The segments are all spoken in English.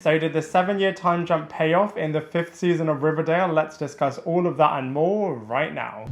So did the 7-year time jump pay off in the 5th season of Riverdale? Let's discuss all of that and more right now.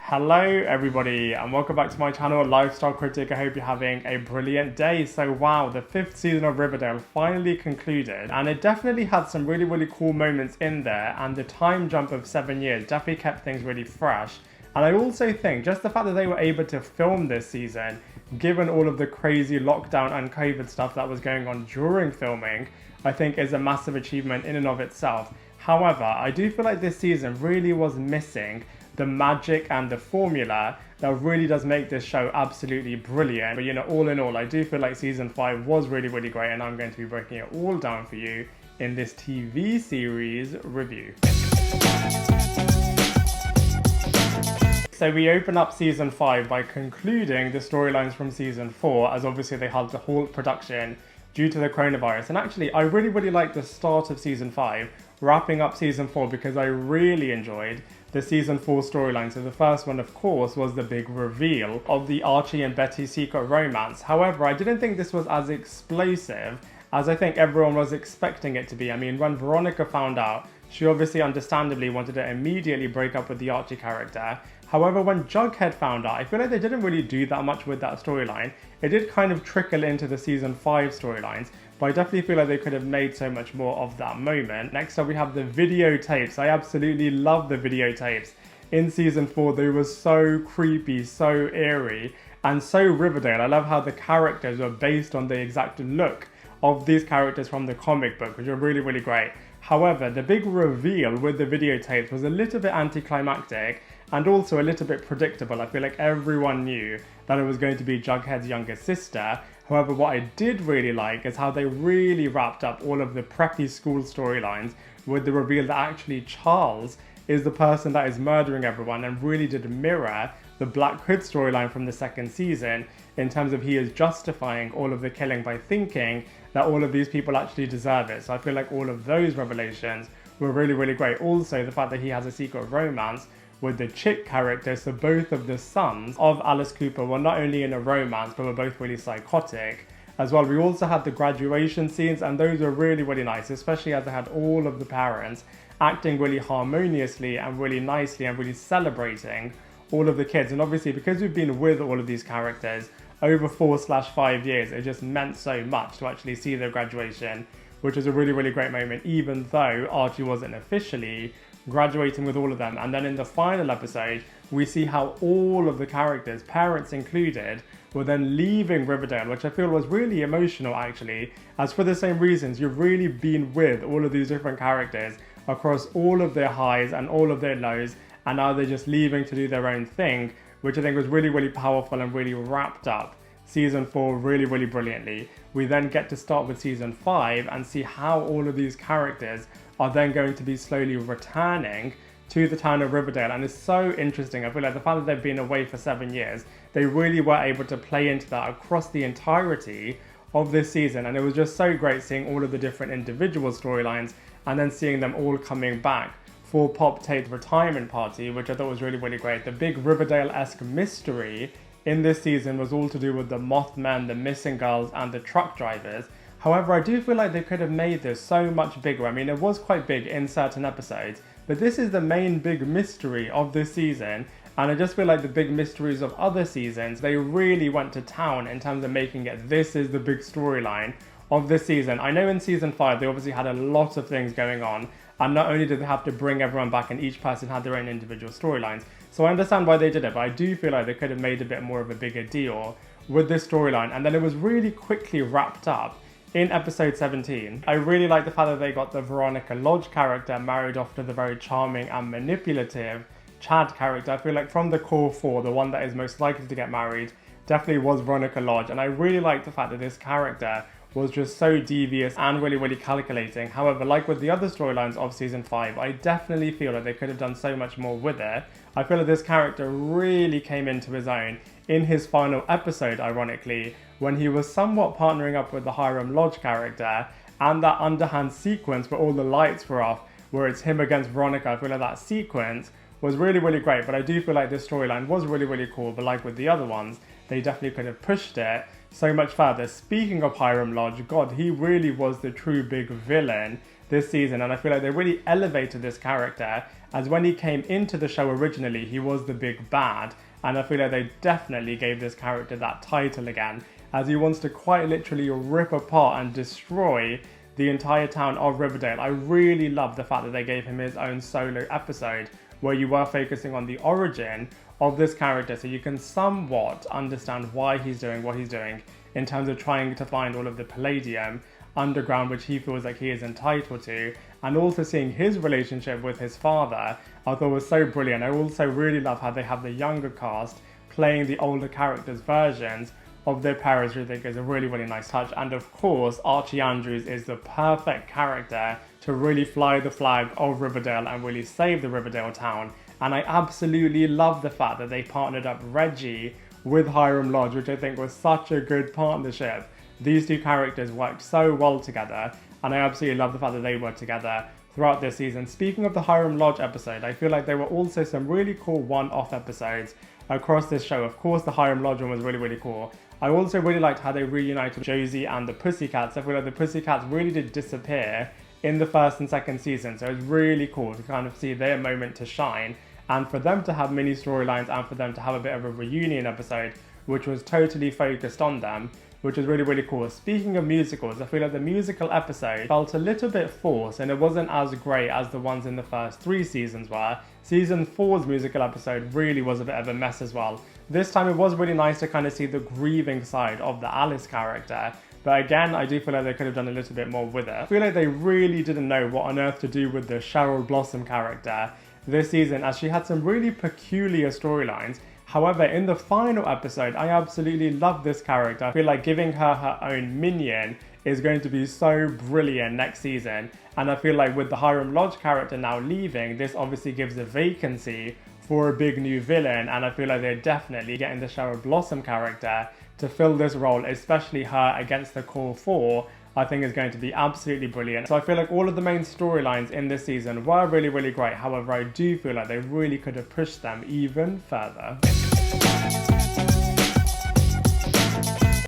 Hello everybody and welcome back to my channel, Lifestyle Critic. I hope you're having a brilliant day. So wow, the 5th season of Riverdale finally concluded and it definitely had some really cool moments in there, and the time jump of 7 years definitely kept things really fresh. And I also think just the fact that they were able to film this season, given all of the crazy lockdown and COVID stuff that was going on during filming, I think is a massive achievement in and of itself. However, I do feel like this season really was missing the magic and the formula that really does make this show absolutely brilliant. But you know, all in all, I do feel like season 5 was really great, and I'm going to be breaking it all down for you in this TV series review. So we open up season 5 by concluding the storylines from season 4, as obviously they had to halt production due to the coronavirus. And actually, I really like the start of season 5, wrapping up season 4, because I really enjoyed the season 4 storyline. So the first one, of course, was the big reveal of the Archie and Betty secret romance. However, I didn't think this was as explosive as I think everyone was expecting it to be. I mean, when Veronica found out, she obviously understandably wanted to immediately break up with the Archie character. However, when Jughead found out, I feel like they didn't really do that much with that storyline. It did kind of trickle into the season 5 storylines, but I definitely feel like they could have made so much more of that moment. Next up, we have the videotapes. I absolutely love the videotapes. In season 4, they were so creepy, so eerie, and so Riverdale. I love how the characters were based on the exact look of these characters from the comic book, which are really great. However, the big reveal with the videotapes was a little bit anticlimactic and also a little bit predictable. I feel like everyone knew that it was going to be Jughead's younger sister. However, what I did really like is how they really wrapped up all of the preppy school storylines with the reveal that actually Charles is the person that is murdering everyone, and really did mirror the Black Hood storyline from the 2nd season in terms of he is justifying all of the killing by thinking that all of these people actually deserve it. So I feel like all of those revelations were really great. Also, the fact that he has a secret romance with the chick character, so both of the sons of Alice Cooper were not only in a romance, but were both really psychotic as well. We also had the graduation scenes, and those were really nice, especially as they had all of the parents acting really harmoniously and really nicely and really celebrating all of the kids. And obviously, because we've been with all of these characters over 4/5 years, it just meant so much to actually see their graduation, which was a really great moment, even though Archie wasn't officially graduating with all of them. And then in the final episode, we see how all of the characters, parents included, were then leaving Riverdale, which I feel was really emotional actually, as for the same reasons, you've really been with all of these different characters across all of their highs and all of their lows, and now they're just leaving to do their own thing, which I think was really powerful and really wrapped up season 4 really brilliantly. We then get to start with season 5 and see how all of these characters are then going to be slowly returning to the town of Riverdale. And it's so interesting. I feel like the fact that they've been away for 7 years, they really were able to play into that across the entirety of this season. And it was just so great seeing all of the different individual storylines and then seeing them all coming back for Pop Tate's retirement party, which I thought was really great. The big Riverdale-esque mystery in this season was all to do with the Mothman, the missing girls, and the truck drivers. However, I do feel like they could have made this so much bigger. I mean, it was quite big in certain episodes, but this is the main big mystery of this season. And I just feel like the big mysteries of other seasons, they really went to town in terms of making it, this is the big storyline of this season. I know in season 5, they obviously had a lot of things going on. And not only did they have to bring everyone back and each person had their own individual storylines. So I understand why they did it, but I do feel like they could have made a bit more of a bigger deal with this storyline. And then it was really quickly wrapped up in episode 17. I really like the fact that they got the Veronica Lodge character married off to the very charming and manipulative Chad character. I feel like from the core 4, the one that is most likely to get married definitely was Veronica Lodge. And I really like the fact that this character was just so devious and really calculating. However, like with the other storylines of season 5, I definitely feel like they could have done so much more with it. I feel like this character really came into his own in his final episode, ironically, when he was somewhat partnering up with the Hiram Lodge character, and that underhand sequence where all the lights were off, where it's him against Veronica. I feel like that sequence was really great, but I do feel like this storyline was really cool, but like with the other ones, they definitely could have pushed it so much further. Speaking of Hiram Lodge, God, he really was the true big villain this season, and I feel like they really elevated this character, as when he came into the show originally, he was the big bad, and I feel like they definitely gave this character that title again, as he wants to quite literally rip apart and destroy the entire town of Riverdale. I really love the fact that they gave him his own solo episode, where you were focusing on the origin of this character, so you can somewhat understand why he's doing what he's doing in terms of trying to find all of the palladium underground, which he feels like he is entitled to, and also seeing his relationship with his father, I thought was so brilliant. I also really love how they have the younger cast playing the older characters' versions of their parents, which I think is a really, really nice touch. And of course, Archie Andrews is the perfect character to really fly the flag of Riverdale and really save the Riverdale town. And I absolutely love the fact that they partnered up Reggie with Hiram Lodge, which I think was such a good partnership. These two characters worked so well together, and I absolutely love the fact that they were together throughout this season. Speaking of the Hiram Lodge episode, I feel like there were also some really cool one-off episodes across this show. Of course, the Hiram Lodge one was really, really cool. I also really liked how they reunited Josie and the Pussycats. I feel like the Pussycats really did disappear in the first and second season, so it was really cool to kind of see their moment to shine, and for them to have mini storylines and for them to have a bit of a reunion episode, which was totally focused on them, which was really, really cool. Speaking of musicals, I feel like the musical episode felt a little bit forced, and it wasn't as great as the ones in the first 3 seasons were. Season 4's musical episode really was a bit of a mess as well. This time it was really nice to kind of see the grieving side of the Alice character, but again, I do feel like they could have done a little bit more with it. I feel like they really didn't know what on earth to do with the Cheryl Blossom character this season, as she had some really peculiar storylines. However, in the final episode, I absolutely love this character. I feel like giving her her own minion is going to be so brilliant next season. And I feel like with the Hiram Lodge character now leaving, this obviously gives a vacancy for a big new villain. And I feel like they're definitely getting the Cheryl Blossom character to fill this role, especially her against the core 4. I think is going to be absolutely brilliant. So I feel like all of the main storylines in this season were really, really great. However, I do feel like they really could have pushed them even further.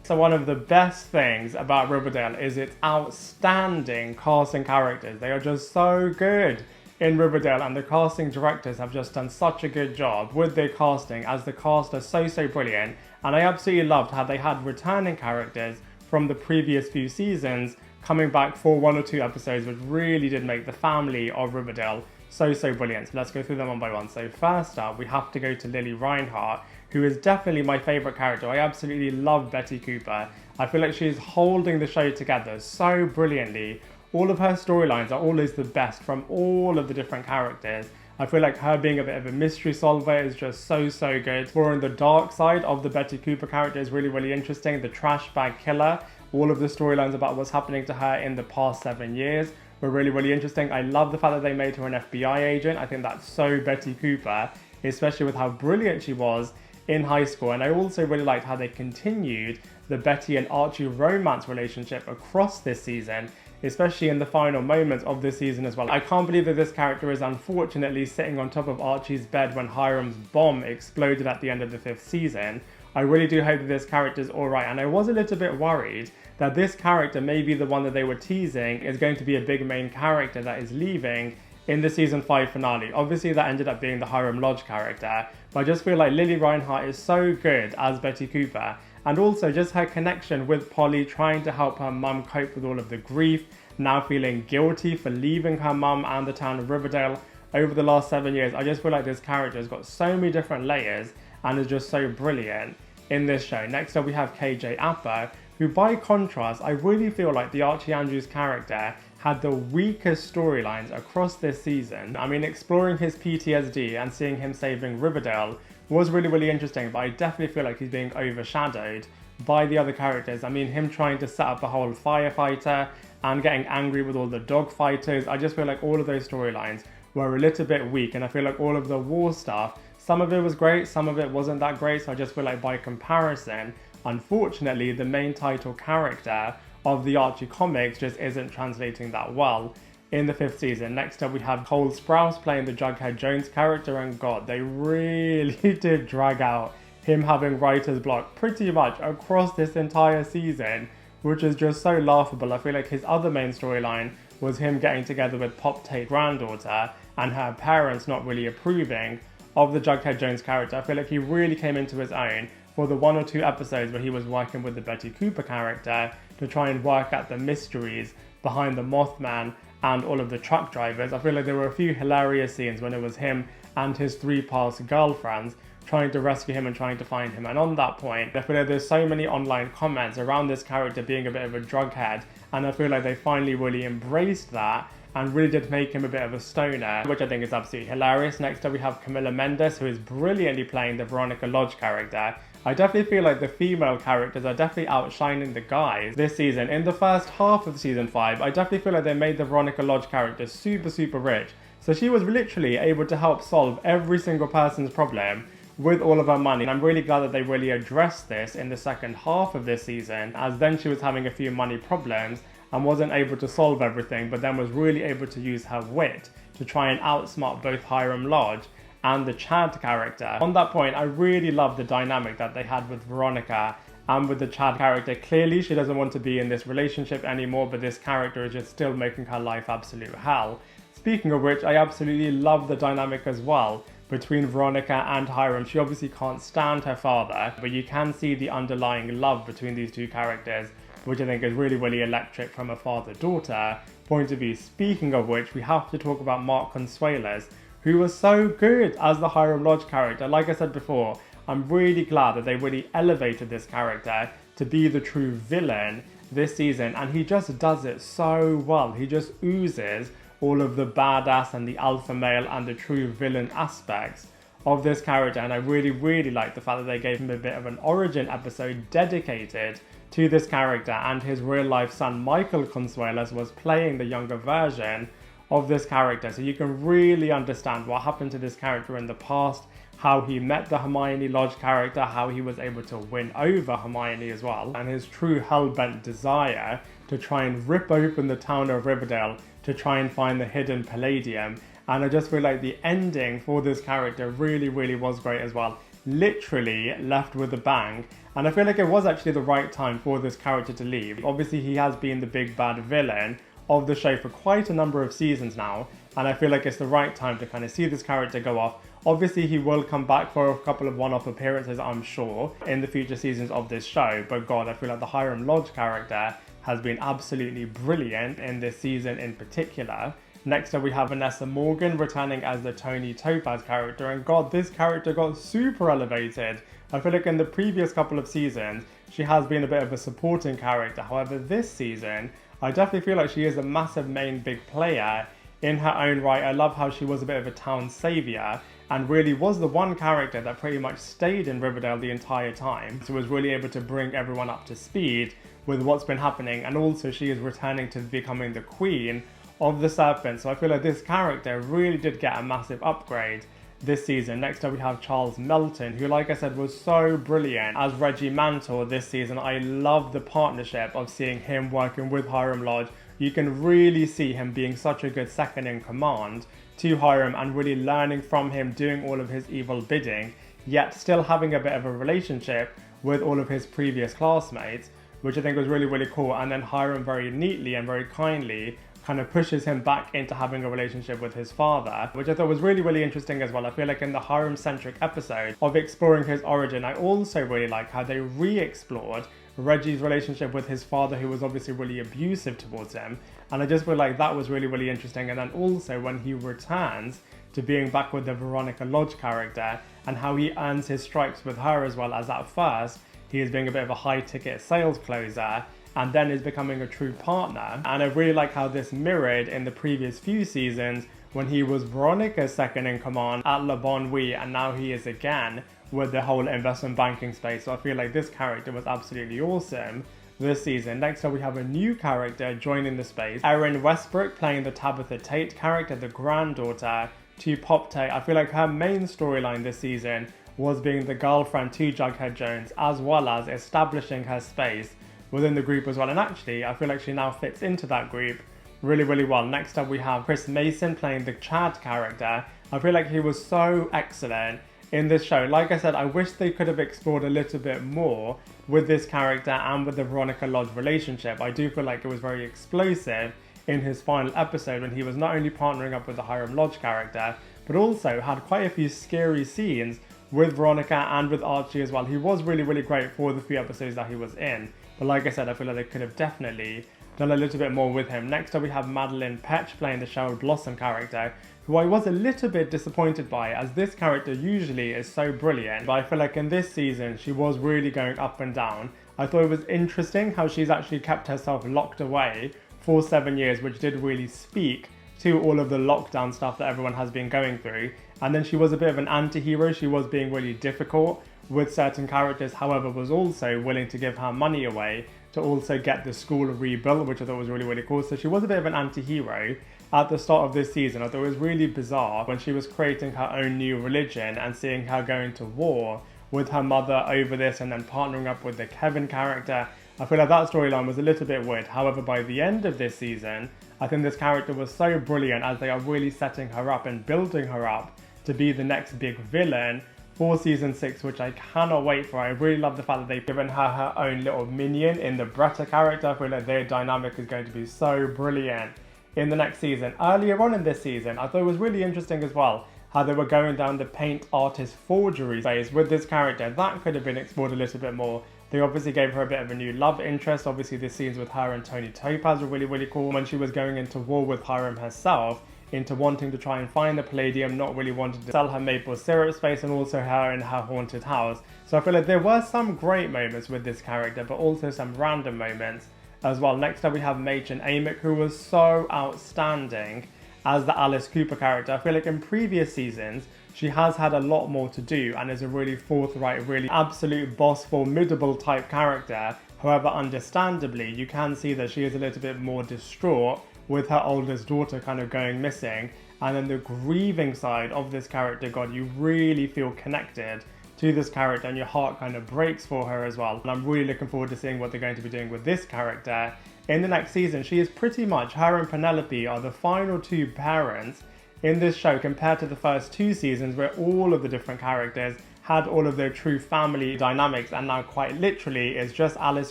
So one of the best things about Riverdale is its outstanding casting characters. They are just so good in Riverdale, and the casting directors have just done such a good job with their casting, as the cast are so brilliant. And I absolutely loved how they had returning characters from the previous few seasons coming back for 1 or 2 episodes, which really did make the family of Riverdale so brilliant. So let's go through them one by one. So first up, we have to go to Lili Reinhart, who is definitely my favourite character. I absolutely love Betty Cooper. I feel like she is holding the show together so brilliantly. All of her storylines are always the best from all of the different characters. I feel like her being a bit of a mystery solver is just so good. Exploring the dark side of the Betty Cooper character is really interesting. The trash bag killer, all of the storylines about what's happening to her in the past 7 years were really interesting. I love the fact that they made her an FBI agent. I think that's so Betty Cooper, especially with how brilliant she was in high school. And I also really liked how they continued the Betty and Archie romance relationship across this season, especially in the final moments of this season as well. I can't believe that this character is unfortunately sitting on top of Archie's bed when Hiram's bomb exploded at the end of the 5th season. I really do hope that this character is alright, and I was a little bit worried that this character, maybe the one that they were teasing, is going to be a big main character that is leaving in the season 5 finale. Obviously that ended up being the Hiram Lodge character, but I just feel like Lili Reinhart is so good as Betty Cooper, and also just her connection with Polly, trying to help her mum cope with all of the grief, now feeling guilty for leaving her mum and the town of Riverdale over the last 7 years. I just feel like this character has got so many different layers and is just so brilliant in this show. Next up we have KJ Apa, who by contrast, I really feel like the Archie Andrews character had the weakest storylines across this season. I mean, exploring his PTSD and seeing him saving Riverdale was really interesting, but I definitely feel like he's being overshadowed by the other characters. I mean, him trying to set up a whole firefighter and getting angry with all the dog fighters. I just feel like all of those storylines were a little bit weak, and I feel like all of the war stuff, some of it was great, some of it wasn't that great, so I just feel like by comparison, unfortunately, the main title character of the Archie comics just isn't translating that well in the 5th season. Next up we have Cole Sprouse playing the Jughead Jones character, and God, they really did drag out him having writer's block pretty much across this entire season, which is just so laughable. I feel like his other main storyline was him getting together with Pop Tate's granddaughter and her parents not really approving of the Jughead Jones character. I feel like he really came into his own for the 1 or 2 episodes where he was working with the Betty Cooper character to try and work out the mysteries behind the Mothman and all of the truck drivers. I feel like there were a few hilarious scenes when it was him and his 3 past girlfriends trying to rescue him and trying to find him. And on that point, I feel like there's so many online comments around this character being a bit of a drug head, and I feel like they finally really embraced that and really did make him a bit of a stoner, which I think is absolutely hilarious. Next up we have Camila Mendes, who is brilliantly playing the Veronica Lodge character. I definitely feel like the female characters are definitely outshining the guys this season. In the first half of season 5, I definitely feel like they made the Veronica Lodge character super rich. So she was literally able to help solve every single person's problem with all of her money. And I'm really glad that they really addressed this in the second half of this season, as then she was having a few money problems and wasn't able to solve everything, but then was really able to use her wit to try and outsmart both Hiram Lodge and the Chad character. On that point, I really love the dynamic that they had with Veronica and with the Chad character. Clearly, she doesn't want to be in this relationship anymore, but this character is just still making her life absolute hell. Speaking of which, I absolutely love the dynamic as well between Veronica and Hiram. She obviously can't stand her father, but you can see the underlying love between these 2 characters, which I think is really electric from a father-daughter point of view. Speaking of which, we have to talk about Mark Consuelos, who was so good as the Hiram Lodge character. Like I said before, I'm really glad that they really elevated this character to be the true villain this season, and he just does it so well. He just oozes all of the badass and the alpha male and the true villain aspects of this character, and I really like the fact that they gave him a bit of an origin episode dedicated to this character, and his real life son Michael Consuelos was playing the younger version of this character, so you can really understand what happened to this character in the past, how he met the Hermione Lodge character, how he was able to win over Hermione as well, and his true hell-bent desire to try and rip open the town of Riverdale to try and find the hidden Palladium. And I just feel like the ending for this character really was great as well. Literally left with a bang, and I feel like it was actually the right time for this character to leave. Obviously he has been the big bad villain of the show for quite a number of seasons now, and I feel like it's the right time to kind of see this character go off. Obviously he will come back for a couple of one-off appearances, I'm sure, in the future seasons of this show, but god, I feel like the Hiram Lodge character has been absolutely brilliant in this season in particular. Next up we have Vanessa Morgan returning as the Tony Topaz character, and god, this character got super elevated. I feel like in the previous couple of seasons she has been a bit of a supporting character, however this season I definitely feel like she is a massive main big player in her own right. I love how she was a bit of a town saviour and really was the one character that pretty much stayed in Riverdale the entire time, so was really able to bring everyone up to speed with what's been happening, and also she is returning to becoming the queen of the Serpent, so I feel like this character really did get a massive upgrade this season. Next up we have Charles Melton, who like I said was so brilliant as Reggie Mantle this season. I love the partnership of seeing him working with Hiram Lodge. You can really see him being such a good second in command to Hiram and really learning from him, doing all of his evil bidding, yet still having a bit of a relationship with all of his previous classmates, which I think was really cool. And then Hiram very neatly and very kindly kind of pushes him back into having a relationship with his father, which I thought was really interesting as well. I feel like in the Hiram-centric episode of exploring his origin, I also really like how they re-explored Reggie's relationship with his father, who was obviously really abusive towards him, and I just feel like that was really interesting. And then also when he returns to being back with the Veronica Lodge character and how he earns his stripes with her as well, as at first he is being a bit of a high-ticket sales closer and then is becoming a true partner. And I really like how this mirrored in the previous few seasons when he was Veronica's second in command at Le Bon Oui, and now he is again with the whole investment banking space. So I feel like this character was absolutely awesome this season. Next up we have a new character joining the space, Erin Westbrook playing the Tabitha Tate character, the granddaughter to Pop Tate. I feel like her main storyline this season was being the girlfriend to Jughead Jones, as well as establishing her space within the group as well. And actually I feel like she now fits into that group really well. Next up we have Chris Mason playing the Chad character. I feel like he was so excellent in this show. Like I said, I wish they could have explored a little bit more with this character and with the Veronica Lodge relationship. I do feel like it was very explosive in his final episode when he was not only partnering up with the Hiram Lodge character, but also had quite a few scary scenes with Veronica and with Archie as well. He was really, really great for the few episodes that he was in. But like I said, I feel like they could have definitely done a little bit more with him. Next up we have Madeleine Patch playing the Cheryl Blossom character, who I was a little bit disappointed by, as this character usually is so brilliant. But I feel like in this season she was really going up and down. I thought it was interesting how she's actually kept herself locked away for 7 years, which did really speak to all of the lockdown stuff that everyone has been going through. And then she was a bit of an anti-hero. She was being really difficult with certain characters, however was also willing to give her money away to also get the school rebuilt, which I thought was really, really cool. So she was a bit of an anti-hero at the start of this season. I thought it was really bizarre when she was creating her own new religion and seeing her going to war with her mother over this and then partnering up with the Kevin character. I feel like that storyline was a little bit weird. However, by the end of this season, I think this character was so brilliant as they are really setting her up and building her up to be the next big villain for season 6, which I cannot wait for. I really love the fact that they've given her her own little minion in the Bretta character. I feel like their dynamic is going to be so brilliant in the next season. Earlier on in this season, I thought it was really interesting as well how they were going down the paint artist forgery phase with this character. That could have been explored a little bit more. They obviously gave her a bit of a new love interest. Obviously the scenes with her and Tony Topaz were really, really cool. When she was going into war with Hiram herself, into wanting to try and find the palladium, not really wanting to sell her maple syrup space, and also her in her haunted house. So I feel like there were some great moments with this character, but also some random moments as well. Next up we have Magen Amick, who was so outstanding as the Alice Cooper character. I feel like in previous seasons she has had a lot more to do and is a really forthright, really absolute boss, formidable type character. However, understandably, you can see that she is a little bit more distraught with her oldest daughter kind of going missing. And then the grieving side of this character, God, you really feel connected to this character and your heart kind of breaks for her as well. And I'm really looking forward to seeing what they're going to be doing with this character in the next season. She is pretty much, her and Penelope are the final two parents in this show compared to the first 2 seasons where all of the different characters had all of their true family dynamics, and now quite literally it's just Alice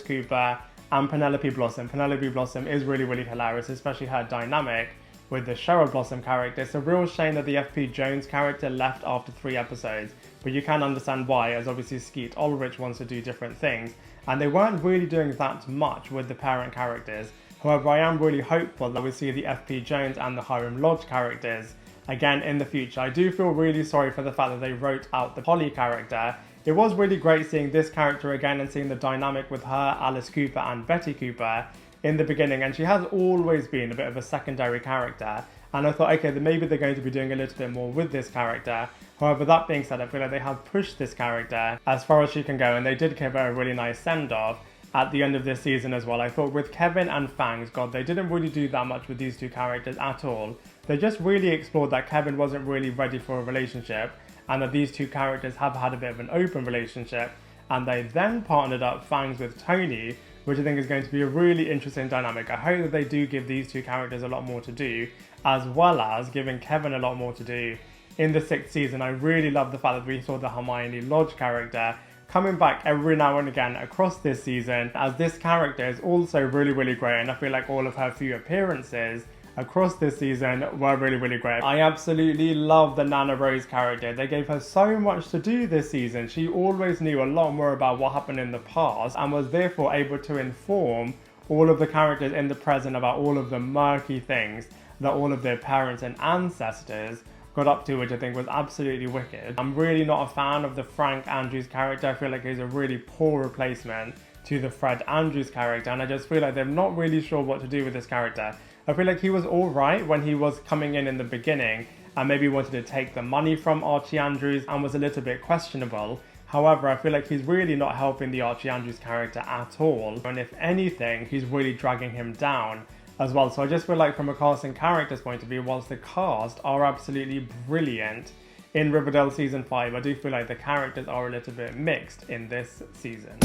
Cooper and Penelope Blossom. Penelope Blossom is really, really hilarious, especially her dynamic with the Cheryl Blossom character. It's a real shame that the FP Jones character left after 3 episodes, but you can understand why, as obviously Skeet Ulrich wants to do different things, and they weren't really doing that much with the parent characters. However, I am really hopeful that we see the FP Jones and the Hiram Lodge characters again in the future. I do feel really sorry for the fact that they wrote out the Polly character. It was really great seeing this character again and seeing the dynamic with her, Alice Cooper and Betty Cooper in the beginning, and she has always been a bit of a secondary character, and I thought, okay, then maybe they're going to be doing a little bit more with this character. However, that being said, I feel like they have pushed this character as far as she can go, and they did give her a really nice send-off at the end of this season as well. I thought with Kevin and Fangs, God, they didn't really do that much with these 2 characters at all. They just really explored that Kevin wasn't really ready for a relationship, and that these 2 characters have had a bit of an open relationship, and they then partnered up Fangs with Tony, which I think is going to be a really interesting dynamic. I hope that they do give these 2 characters a lot more to do, as well as giving Kevin a lot more to do in the 6th season. I really love the fact that we saw the Hermione Lodge character coming back every now and again across this season, as this character is also really, really great, and I feel like all of her few appearances across this season were really, really great. I absolutely love the Nana Rose character. They gave her so much to do this season. She always knew a lot more about what happened in the past and was therefore able to inform all of the characters in the present about all of the murky things that all of their parents and ancestors got up to, which I think was absolutely wicked. I'm really not a fan of the Frank Andrews character. I feel like he's a really poor replacement to the Fred Andrews character, and I just feel like they're not really sure what to do with this character. I feel like he was alright when he was coming in the beginning and maybe wanted to take the money from Archie Andrews and was a little bit questionable. However, I feel like he's really not helping the Archie Andrews character at all, and if anything, he's really dragging him down as well. So I just feel like from a casting character's point of view, whilst the cast are absolutely brilliant in Riverdale Season 5, I do feel like the characters are a little bit mixed in this season.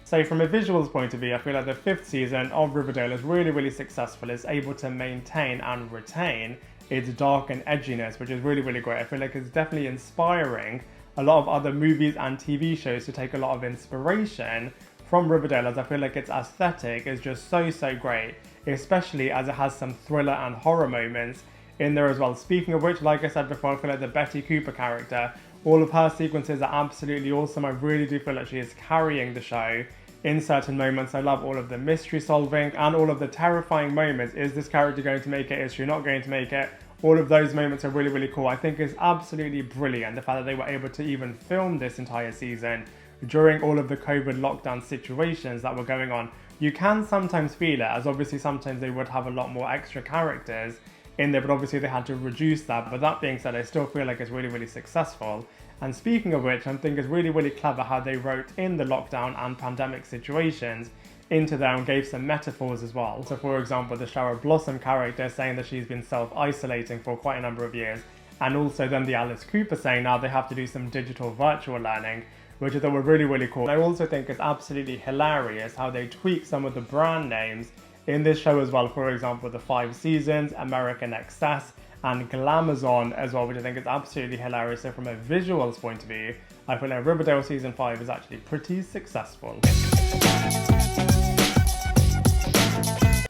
So from a visuals point of view, I feel like the 5th season of Riverdale is really, really successful. It's able to maintain and retain its dark and edginess, which is really, really great. I feel like it's definitely inspiring a lot of other movies and TV shows to take a lot of inspiration from Riverdale, as I feel like its aesthetic is just so great, especially as it has some thriller and horror moments in there as well. Speaking of which, like I said before, I feel like the Betty Cooper character, all of her sequences are absolutely awesome. I really do feel like she is carrying the show in certain moments. I love all of the mystery solving and all of the terrifying moments. Is this character going to make it? Is she not going to make it? All of those moments are really, really cool. I think it's absolutely brilliant, the fact that they were able to even film this entire season during all of the COVID lockdown situations that were going on. You can sometimes feel it, as obviously sometimes they would have a lot more extra characters in there, but obviously they had to reduce that. But that being said, I still feel like it's really, really successful. And speaking of which, I think it's really, really clever how they wrote in the lockdown and pandemic situations into there and gave some metaphors as well. So for example, the Shower Blossom character saying that she's been self-isolating for quite a number of years, and also then the Alice Cooper saying now they have to do some digital virtual learning, which I thought were really, really cool. I also think it's absolutely hilarious how they tweak some of the brand names in this show as well. For example, the 5 Seasons, American Excess, and Glamazon as well, which I think is absolutely hilarious. So from a visuals point of view, I feel like Riverdale Season 5 is actually pretty successful.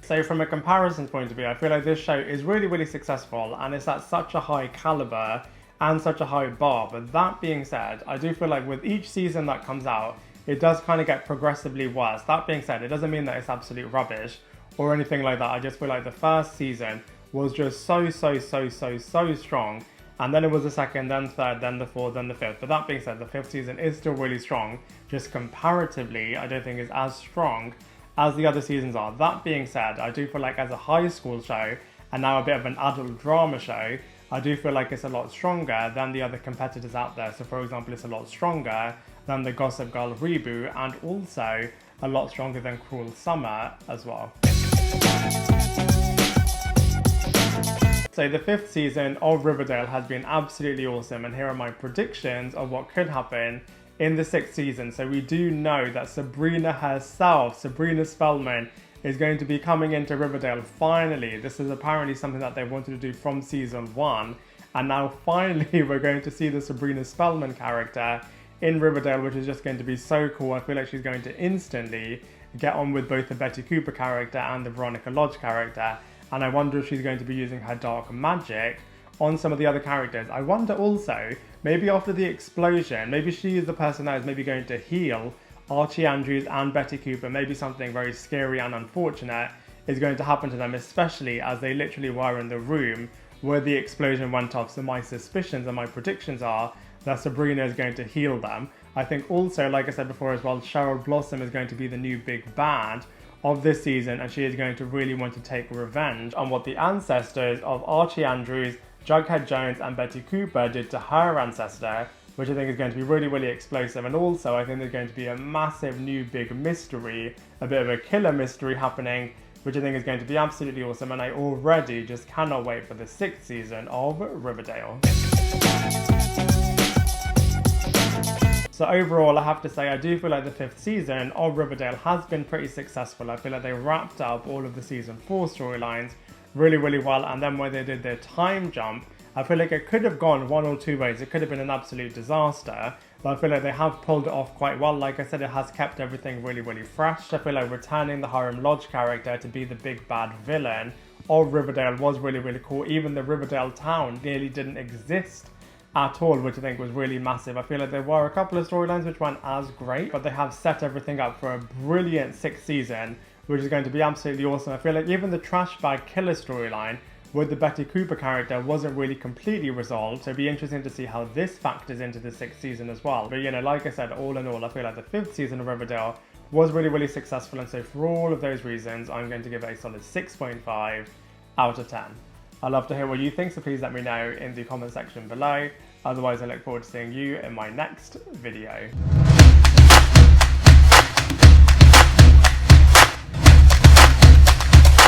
So from a comparison point of view, I feel like this show is really, really successful, and it's at such a high caliber and such a high bar. But that being said, I do feel like with each season that comes out, it does kind of get progressively worse. That being said, it doesn't mean that it's absolute rubbish or anything like that. I just feel like the first season was just so strong, and then it was the second, then third, then the fourth, then the fifth. But that being said, the 5th season is still really strong. Just comparatively, I don't think it's as strong as the other seasons are. That being said, I do feel like as a high school show, and now a bit of an adult drama show, I do feel like it's a lot stronger than the other competitors out there. So for example, it's a lot stronger than the Gossip Girl reboot, and also a lot stronger than Cruel Summer as well. So the 5th season of Riverdale has been absolutely awesome, and here are my predictions of what could happen in the 6th season. So we do know that Sabrina herself, Sabrina Spellman, is going to be coming into Riverdale finally. This is apparently something that they wanted to do from season 1, and now finally we're going to see the Sabrina Spellman character in Riverdale, which is just going to be so cool. I feel like she's going to instantly get on with both the Betty Cooper character and the Veronica Lodge character, and I wonder if she's going to be using her dark magic on some of the other characters. I wonder also, maybe after the explosion, maybe she is the person that is maybe going to heal Archie Andrews and Betty Cooper. Maybe something very scary and unfortunate is going to happen to them, especially as they literally were in the room where the explosion went off. So my suspicions and my predictions are that Sabrina is going to heal them. I think also, like I said before as well, Cheryl Blossom is going to be the new big bad of this season, and she is going to really want to take revenge on what the ancestors of Archie Andrews, Jughead Jones and Betty Cooper did to her ancestor, which I think is going to be really, really explosive. And also I think there's going to be a massive new big mystery, a bit of a killer mystery happening, which I think is going to be absolutely awesome, and I already just cannot wait for the 6th season of Riverdale. So overall, I have to say, I do feel like the 5th season of Riverdale has been pretty successful. I feel like they wrapped up all of the season 4 storylines really, really well, and then when they did their time jump, I feel like it could have gone one or two ways. It could have been an absolute disaster, but I feel like they have pulled it off quite well. Like I said, it has kept everything really, really fresh. I feel like returning the Hiram Lodge character to be the big bad villain of Riverdale was really, really cool. Even the Riverdale town nearly didn't exist at all, which I think was really massive. I feel like there were a couple of storylines which weren't as great, but they have set everything up for a brilliant 6th season, which is going to be absolutely awesome. I feel like even the trash bag killer storyline with the Betty Cooper character wasn't really completely resolved, so it'd be interesting to see how this factors into the 6th season as well. But you know, like I said, all in all, I feel like the 5th season of Riverdale was really, really successful, and so for all of those reasons, I'm going to give it a solid 6.5 out of 10. I'd love to hear what you think, so please let me know in the comment section below. Otherwise, I look forward to seeing you in my next video.